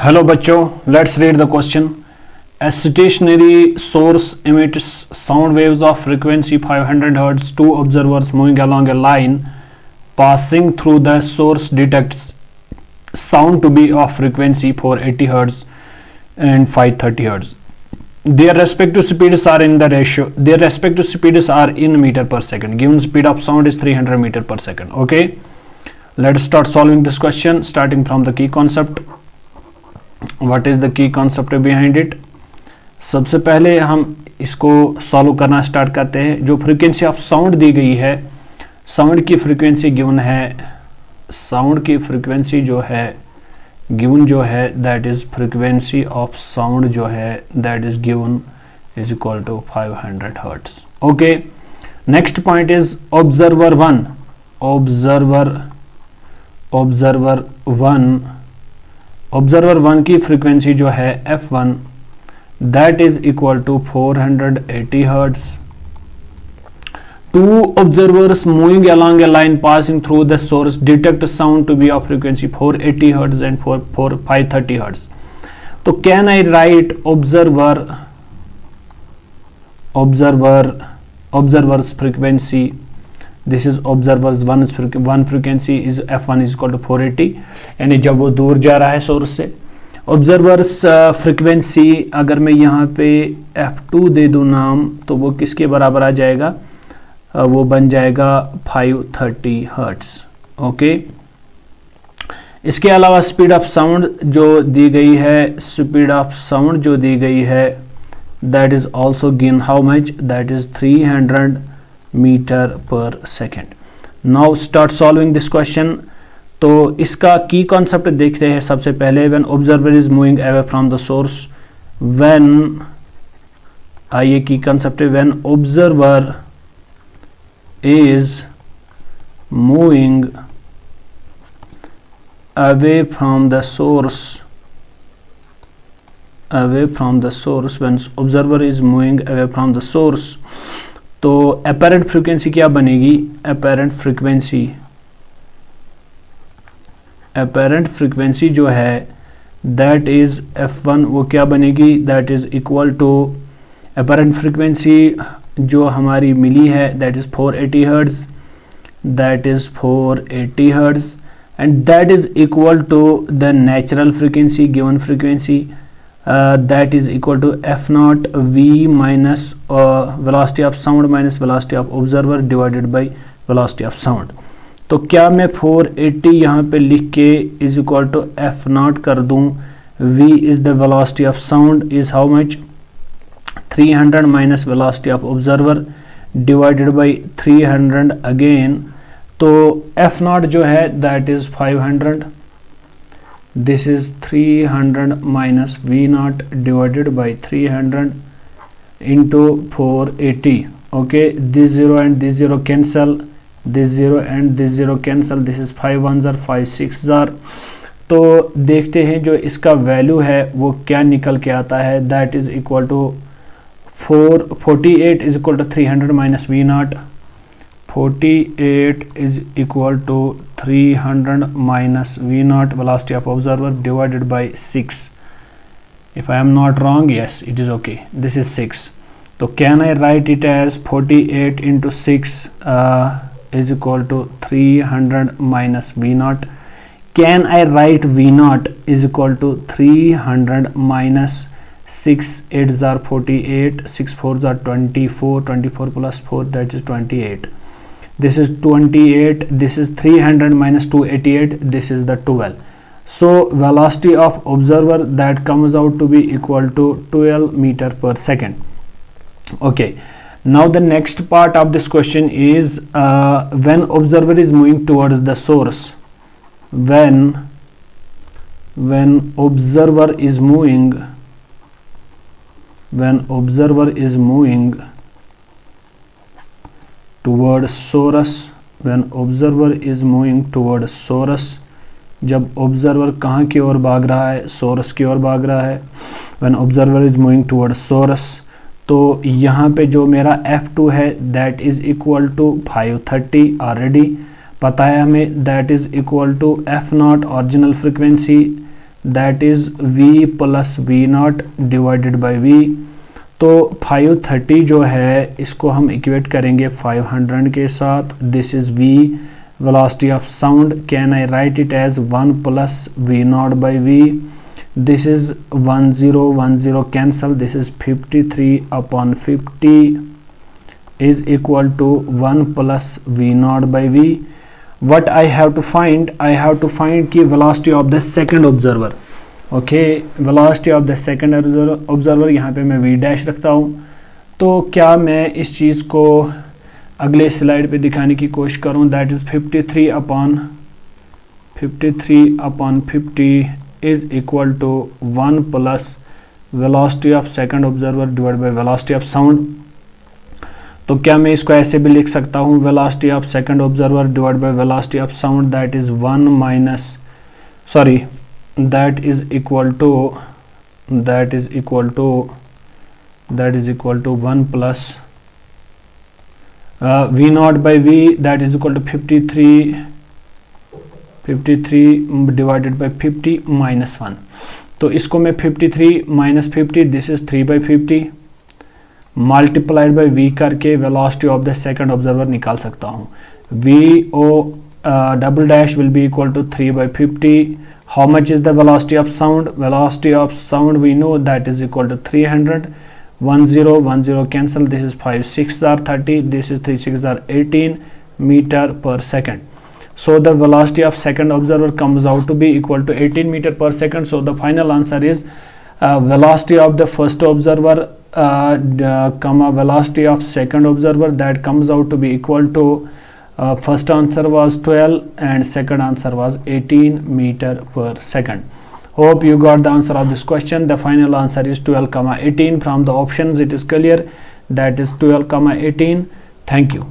Hello बच्चों, let's read the question. A stationary source emits sound waves of frequency 500 Hz. Two observers moving along a line passing through the source detects sound to be of frequency 480 Hz and 530 Hz. Their respective speeds are in the ratio. Their respective speeds are in meter per second. Given speed of sound is 300 meter per second. Okay, let's start solving this question starting from the key concept. What is the key concept behind it? सबसे पहले हम इसको solve करना start करते हैं. जो frequency of sound दी गई है, साउंड की फ्रीक्वेंसी गिवन है, साउंड की फ्रीक्वेंसी जो है गिवन जो है that is frequency of sound जो है that is given is equal to 500 hertz. Okay, next point is observer one. Observer one की फ्रीक्वेंसी जो है f1 that is equal to 480 hertz. Two observers moving along a line passing through the source detect sound to be of frequency 480 hertz and 530 hertz. So can I write observer's frequency? This is observer's one frequency is f1 is equal to 480, यानी जब वो दूर जा रहा है source से. Observers frequency अगर मैं यहाँ पे f2 दे दूँ नाम, तो वो किसके बराबर आ जाएगा? वो बन जाएगा 530 हर्ट्ज. ओके, इसके अलावा स्पीड ऑफ साउंड जो दी गई है, स्पीड ऑफ साउंड जो दी गई है that is also given how much, that is 300 metre per second. Now start solving this question. तो इसका की कॉन्सेप्ट देखते हैं सबसे पहले. When observer is moving away from the source, when आइए की कॉन्सेप्ट है. When observer is moving away from the source, when observer is moving away from the source, तो अपेरेंट फ्रीक्वेंसी क्या बनेगी? अपेरेंट फ्रीक्वेंसी जो है दैट इज f1, वो क्या बनेगी? That is equal to apparent frequency जो हमारी मिली है that is 480 hertz, that is 480 hertz, and that is equal to the natural frequency given frequency that is equal to f naught v minus velocity of sound minus velocity of observer divided by velocity of sound. तो क्या मैं 480 यहाँ पे लिख के is equal to f naught कर दूँ? v is the velocity of sound is how much? 300 minus velocity of observer divided by 300 again. तो f naught जो है that is 500. This is 300 minus v naught divided by 300 into 480. Okay, this 0 and this 0 cancel, this 0 and this 0 cancel, this is 5 ones are 5 6 are. तो देखते हैं जो इसका value है वो क्या निकल के आता है. That is equal to 48 is equal to 300 minus v naught. 48 is equal to 300 minus v naught velocity of observer divided by 6. If I am not wrong, yes, it is okay. This is 6. So can I write it as 48 into 6 is equal to 300 minus v naught. Can I write v naught is equal to 300 minus 6 8s are 48, 6 4s are 24, 24 plus 4 that is 28. This is 28, this is 300 minus 288, this is the 12. So velocity of observer that comes out to be equal to 12 meter per second. Okay, now the next part of this question is when observer is moving towards the source, when observer is moving towards source, when observer is moving towards source, जब observer कहाँ की ओर भाग रहा है? Source की ओर भाग रहा है. when observer is moving towards source, तो यहाँ पे जो मेरा f2 है that is equal to 530 already पता है हमें, that is equal to f0 original frequency that is v plus v naught divided by v। तो 530 जो है इसको हम इक्वेट करेंगे 500 के साथ। This is v velocity of sound, can I write it as 1 plus v naught by v? This is 1010 cancel, this is 53 upon 50 is equal to 1 plus v naught by v. What I have to find? I have to find की velocity of the second observer. Okay, velocity of the second observer यहाँ पे मैं v dash रखता हूँ। तो क्या मैं इस चीज़ को अगले स्लाइड पे दिखाने की कोशिश करूं। That is 53 upon 50 is equal to 1 plus velocity of second observer divide by velocity of sound. तो क्या मैं इसको ऐसे भी लिख सकता हूं, velocity of second observer divide by velocity of sound, that is 1 minus sorry that is equal to 1 plus v naught by v, that is equal to 53 divided by 50 minus 1। तो इसको मैं 53 minus 50, this is 3 by 50 multiplied by v करके velocity of the second observer निकाल सकता हूँ। v double dash will be equal to 3 by 50। how much is the velocity of sound? Velocity of sound we know that is equal to 300। 10 cancel, this is 5 6 are 30, this is 3 6 are 18 meter per second। so the velocity of second observer comes out to be equal to 18 meter per second। so the final answer is velocity of the first observer comma velocity of second observer, that comes out to be equal to first answer was 12 and second answer was 18 meter per second। Hope you got the answer of this question. The final answer is 12, 18. From the options it is clear that is 12, 18. Thank you.